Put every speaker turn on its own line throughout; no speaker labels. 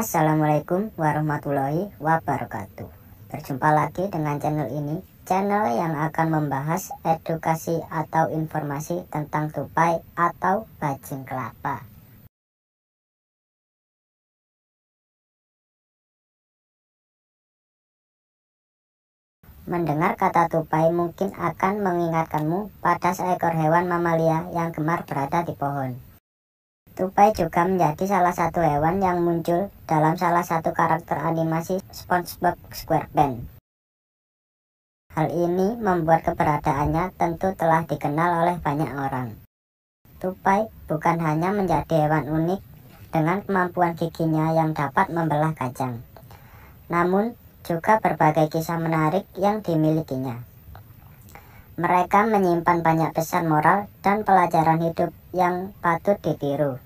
Assalamualaikum warahmatullahi wabarakatuh. Berjumpa lagi dengan channel ini, channel yang akan membahas edukasi atau informasi tentang tupai atau bajing kelapa. Mendengar kata tupai mungkin akan mengingatkanmu pada seekor hewan mamalia yang gemar berada di pohon. Tupai juga menjadi salah satu hewan yang muncul dalam salah satu karakter animasi SpongeBob SquarePants. Hal ini membuat keberadaannya tentu telah dikenal oleh banyak orang. Tupai bukan hanya menjadi hewan unik dengan kemampuan giginya yang dapat membelah kacang, namun juga berbagai kisah menarik yang dimilikinya. Mereka menyimpan banyak pesan moral dan pelajaran hidup yang patut ditiru.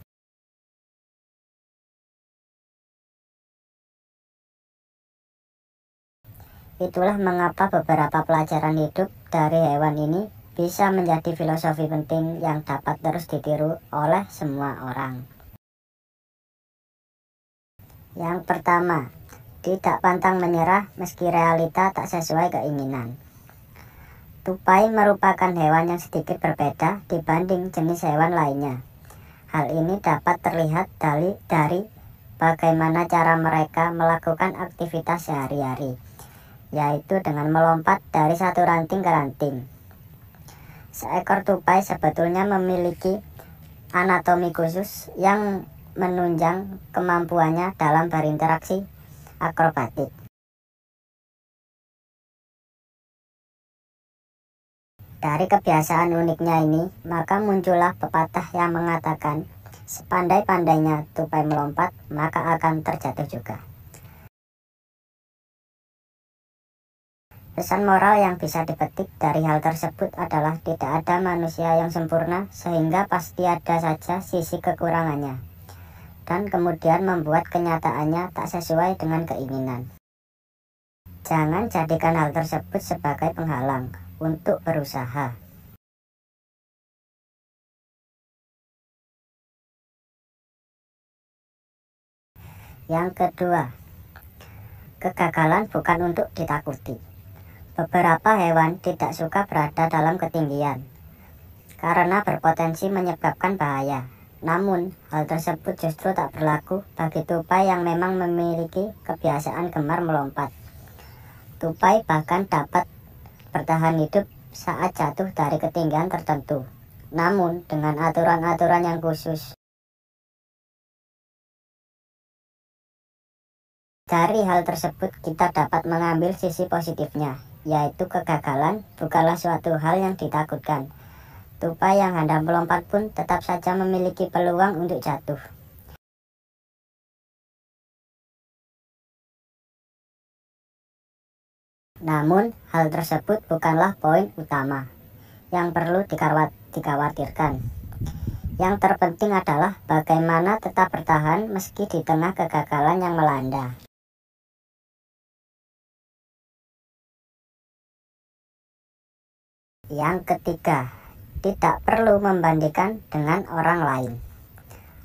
Itulah mengapa beberapa pelajaran hidup dari hewan ini bisa menjadi filosofi penting yang dapat terus ditiru oleh semua orang. Yang pertama, tidak pantang menyerah meski realita tak sesuai keinginan. Tupai merupakan hewan yang sedikit berbeda dibanding jenis hewan lainnya. Hal ini dapat terlihat dari bagaimana cara mereka melakukan aktivitas sehari-hari, yaitu dengan melompat dari satu ranting ke ranting. Seekor tupai sebetulnya memiliki anatomi khusus yang menunjang kemampuannya dalam berinteraksi akrobatik. Dari kebiasaan uniknya ini, maka muncullah pepatah yang mengatakan, sepandai-pandainya tupai melompat, maka akan terjatuh juga. Pesan moral yang bisa dipetik dari hal tersebut adalah tidak ada manusia yang sempurna, sehingga pasti ada saja sisi kekurangannya, dan kemudian membuat kenyataannya tak sesuai dengan keinginan. Jangan jadikan hal tersebut sebagai penghalang untuk berusaha. Yang kedua, kegagalan bukan untuk ditakuti. Beberapa hewan tidak suka berada dalam ketinggian karena berpotensi menyebabkan bahaya. Namun, hal tersebut justru tak berlaku bagi tupai yang memang memiliki kebiasaan gemar melompat. Tupai bahkan dapat bertahan hidup saat jatuh dari ketinggian tertentu, namun dengan aturan-aturan yang khusus. Dari hal tersebut kita dapat mengambil sisi positifnya, yaitu kegagalan bukanlah suatu hal yang ditakutkan. Tupai yang hendak melompat pun tetap saja memiliki peluang untuk jatuh. Namun, hal tersebut bukanlah poin utama yang perlu dikhawatirkan. Yang terpenting adalah bagaimana tetap bertahan meski di tengah kegagalan yang melanda. Yang ketiga, tidak perlu membandingkan dengan orang lain.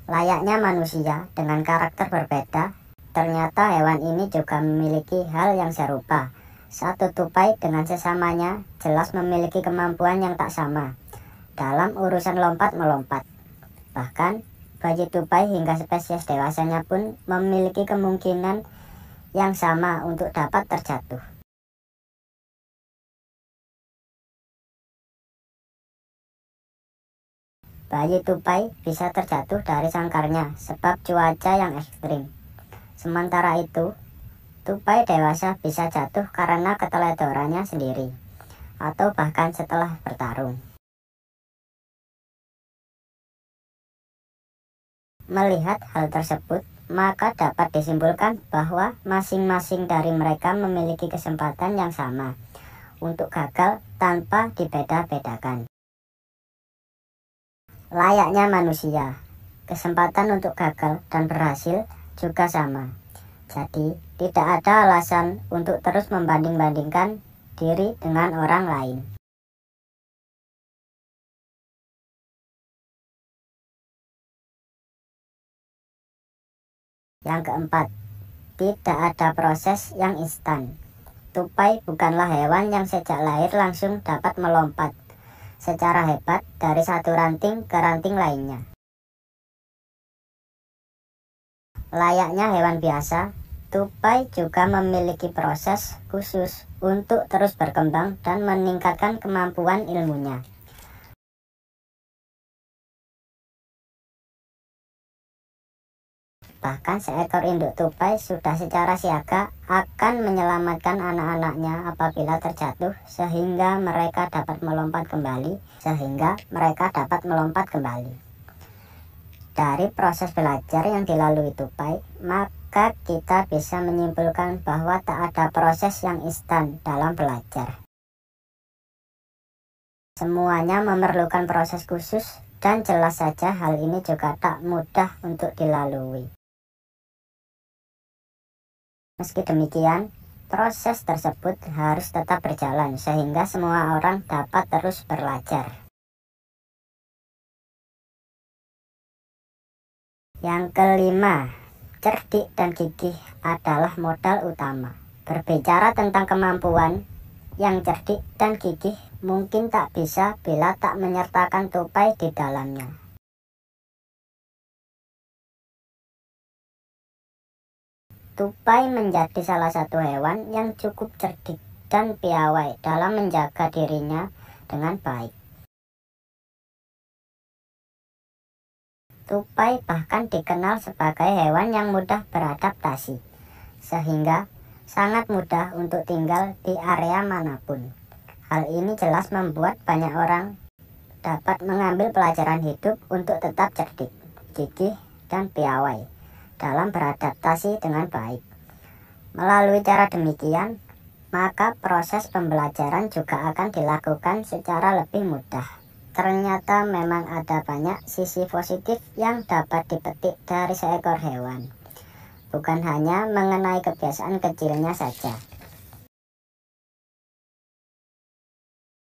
Layaknya manusia dengan karakter berbeda, ternyata hewan ini juga memiliki hal yang serupa. Satu tupai dengan sesamanya jelas memiliki kemampuan yang tak sama dalam urusan lompat-melompat. Bahkan, bayi tupai hingga spesies dewasanya pun memiliki kemungkinan yang sama untuk dapat terjatuh. Bayi tupai bisa terjatuh dari sangkarnya sebab cuaca yang ekstrim. Sementara itu, tupai dewasa bisa jatuh karena keteledorannya sendiri, atau bahkan setelah bertarung. Melihat hal tersebut, maka dapat disimpulkan bahwa masing-masing dari mereka memiliki kesempatan yang sama untuk gagal tanpa dibeda-bedakan. Layaknya manusia, kesempatan untuk gagal dan berhasil juga sama. Jadi, tidak ada alasan untuk terus membanding-bandingkan diri dengan orang lain. Yang keempat, tidak ada proses yang instan. Tupai bukanlah hewan yang sejak lahir langsung dapat melompat secara hebat dari satu ranting ke ranting lainnya. Layaknya hewan biasa, tupai juga memiliki proses khusus untuk terus berkembang dan meningkatkan kemampuan ilmunya. Bahkan seekor induk tupai sudah secara siaga akan menyelamatkan anak-anaknya apabila terjatuh sehingga mereka dapat melompat kembali. Dari proses belajar yang dilalui tupai, maka kita bisa menyimpulkan bahwa tak ada proses yang instan dalam belajar. Semuanya memerlukan proses khusus dan jelas saja hal ini juga tak mudah untuk dilalui. Meski demikian, proses tersebut harus tetap berjalan sehingga semua orang dapat terus belajar. Yang kelima, cerdik dan gigih adalah modal utama. Berbicara tentang kemampuan, yang cerdik dan gigih mungkin tak bisa bila tak menyertakan tupai di dalamnya. Tupai menjadi salah satu hewan yang cukup cerdik dan piawai dalam menjaga dirinya dengan baik. Tupai bahkan dikenal sebagai hewan yang mudah beradaptasi, sehingga sangat mudah untuk tinggal di area manapun. Hal ini jelas membuat banyak orang dapat mengambil pelajaran hidup untuk tetap cerdik, gigih, dan piawai dalam beradaptasi dengan baik. Melalui cara demikian, maka proses pembelajaran juga akan dilakukan secara lebih mudah. Ternyata memang ada banyak sisi positif yang dapat dipetik dari seekor hewan, bukan hanya mengenai kebiasaan kecilnya saja.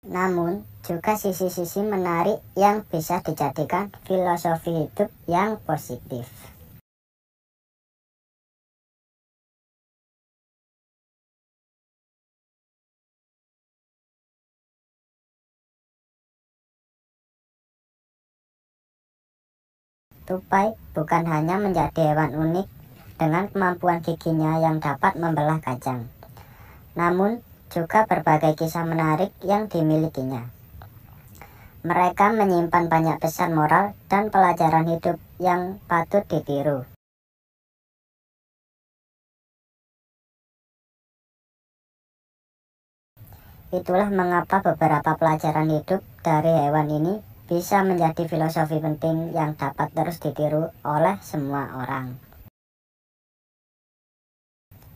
Namun, juga sisi-sisi menarik yang bisa dijadikan filosofi hidup yang positif. Tupai bukan hanya menjadi hewan unik dengan kemampuan giginya yang dapat membelah kacang, namun juga berbagai kisah menarik yang dimilikinya. Mereka menyimpan banyak pesan moral dan pelajaran hidup yang patut ditiru. Itulah mengapa beberapa pelajaran hidup dari hewan ini bisa menjadi filosofi penting yang dapat terus ditiru oleh semua orang.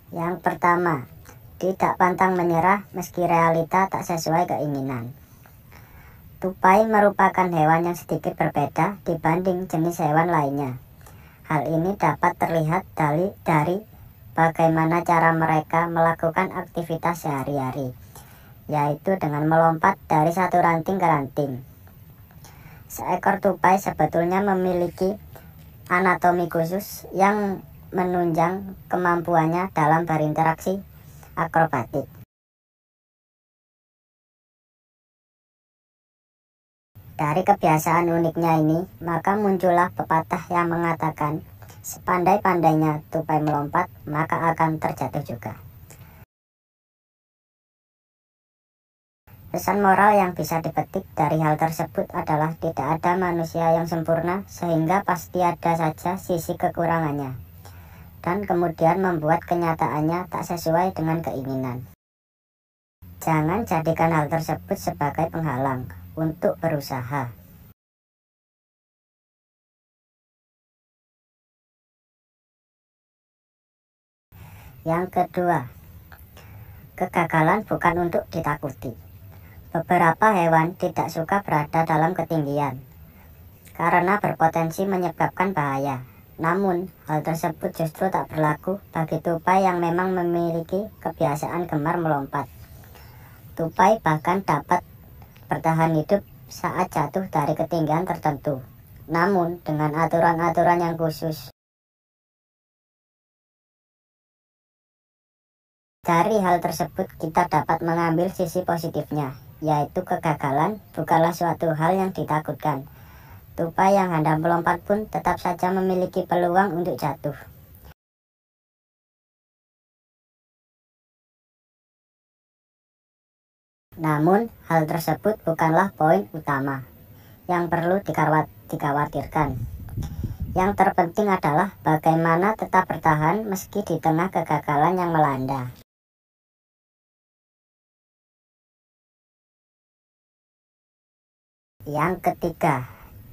Yang pertama, tidak pantang menyerah meski realita tak sesuai keinginan. Tupai merupakan hewan yang sedikit berbeda dibanding jenis hewan lainnya. Hal ini dapat terlihat dari bagaimana cara mereka melakukan aktivitas sehari-hari, yaitu dengan melompat dari satu ranting ke ranting. Seekor tupai sebetulnya memiliki anatomi khusus yang menunjang kemampuannya dalam berinteraksi akrobatik. Dari kebiasaan uniknya ini, maka muncullah pepatah yang mengatakan, sepandai-pandainya tupai melompat, maka akan terjatuh juga. Pesan moral yang bisa dipetik dari hal tersebut adalah tidak ada manusia yang sempurna, sehingga pasti ada saja sisi kekurangannya, dan kemudian membuat kenyataannya tak sesuai dengan keinginan. Jangan jadikan hal tersebut sebagai penghalang untuk berusaha. Yang kedua, kegagalan bukan untuk ditakuti. Beberapa hewan tidak suka berada dalam ketinggian karena berpotensi menyebabkan bahaya. Namun, hal tersebut justru tak berlaku bagi tupai yang memang memiliki kebiasaan gemar melompat. Tupai bahkan dapat bertahan hidup saat jatuh dari ketinggian tertentu, namun dengan aturan-aturan yang khusus. Dari hal tersebut kita dapat mengambil sisi positifnya, yaitu kegagalan bukanlah suatu hal yang ditakutkan. Tupai yang hendak melompat pun tetap saja memiliki peluang untuk jatuh. Namun, hal tersebut bukanlah poin utama yang perlu dikhawatirkan. Yang terpenting adalah bagaimana tetap bertahan meski di tengah kegagalan yang melanda. Yang ketiga,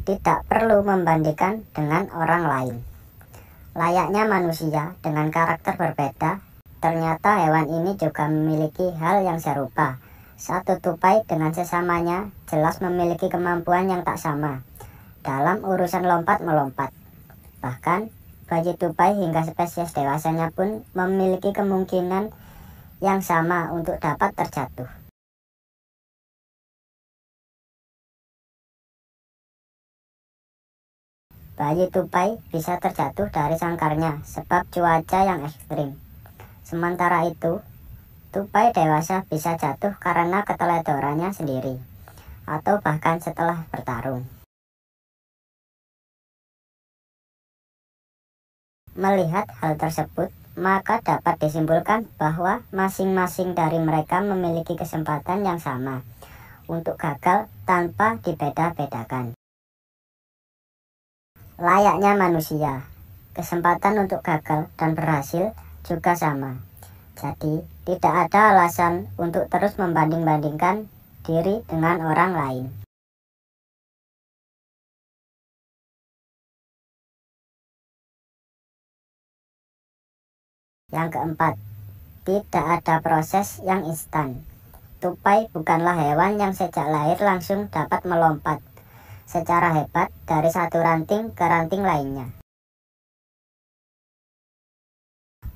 tidak perlu membandingkan dengan orang lain. Layaknya manusia dengan karakter berbeda, ternyata hewan ini juga memiliki hal yang serupa. Satu tupai dengan sesamanya jelas memiliki kemampuan yang tak sama dalam urusan lompat-melompat. Bahkan, bayi tupai hingga spesies dewasanya pun memiliki kemungkinan yang sama untuk dapat terjatuh. Bayi tupai bisa terjatuh dari sangkarnya sebab cuaca yang ekstrim. Sementara itu, tupai dewasa bisa jatuh karena keteledorannya sendiri, atau bahkan setelah bertarung. Melihat hal tersebut, maka dapat disimpulkan bahwa masing-masing dari mereka memiliki kesempatan yang sama untuk gagal tanpa dibeda-bedakan. Layaknya manusia, kesempatan untuk gagal dan berhasil juga sama. Jadi, tidak ada alasan untuk terus membanding-bandingkan diri dengan orang lain. Yang keempat, tidak ada proses yang instan. Tupai bukanlah hewan yang sejak lahir langsung dapat melompat secara hebat dari satu ranting ke ranting lainnya.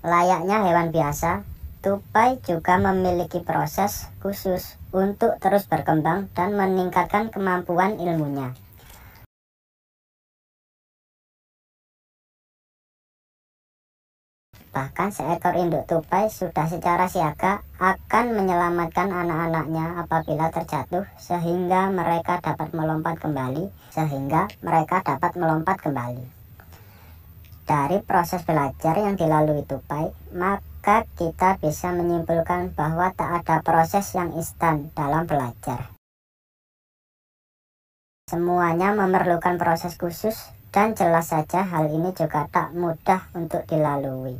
Layaknya hewan biasa, tupai juga memiliki proses khusus untuk terus berkembang dan meningkatkan kemampuan ilmunya. Bahkan seekor induk tupai sudah secara siaga akan menyelamatkan anak-anaknya apabila terjatuh sehingga mereka dapat melompat kembali. Dari proses belajar yang dilalui tupai, maka kita bisa menyimpulkan bahwa tak ada proses yang instan dalam belajar. Semuanya memerlukan proses khusus dan jelas saja hal ini juga tak mudah untuk dilalui.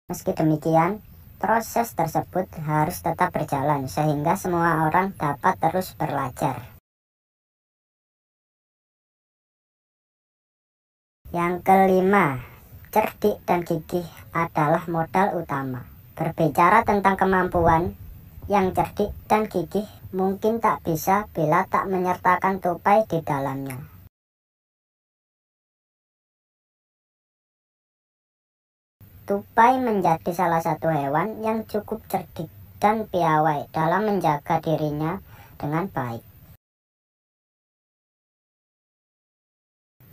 Meski demikian, proses tersebut harus tetap berjalan sehingga semua orang dapat terus belajar. Yang kelima, cerdik dan gigih adalah modal utama. Berbicara tentang kemampuan, yang cerdik dan gigih mungkin tak bisa bila tak menyertakan tupai di dalamnya. Tupai menjadi salah satu hewan yang cukup cerdik dan piawai dalam menjaga dirinya dengan baik.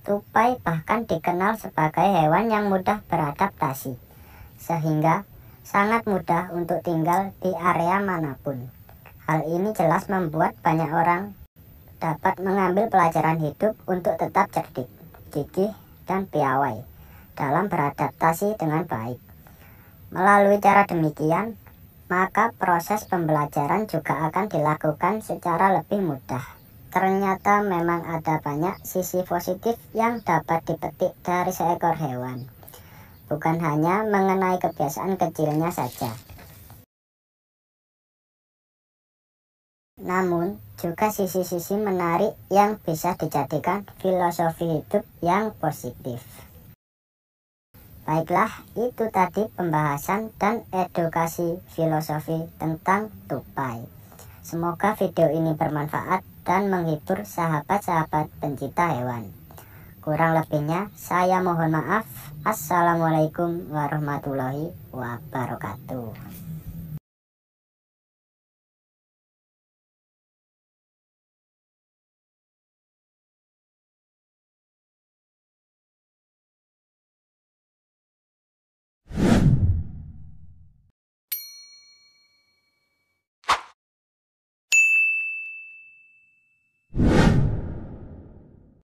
Tupai bahkan dikenal sebagai hewan yang mudah beradaptasi, sehingga sangat mudah untuk tinggal di area manapun. Hal ini jelas membuat banyak orang dapat mengambil pelajaran hidup untuk tetap cerdik, gigih, dan piawai dalam beradaptasi dengan baik. Melalui cara demikian, maka proses pembelajaran juga akan dilakukan secara lebih mudah. Ternyata memang ada banyak sisi positif yang dapat dipetik dari seekor hewan, bukan hanya mengenai kebiasaan kecilnya saja. Namun, juga sisi-sisi menarik yang bisa dijadikan filosofi hidup yang positif. Baiklah, itu tadi pembahasan dan edukasi filosofi tentang tupai. Semoga video ini bermanfaat dan menghibur sahabat-sahabat pencinta hewan. Kurang lebihnya, saya mohon maaf. Assalamualaikum warahmatullahi wabarakatuh.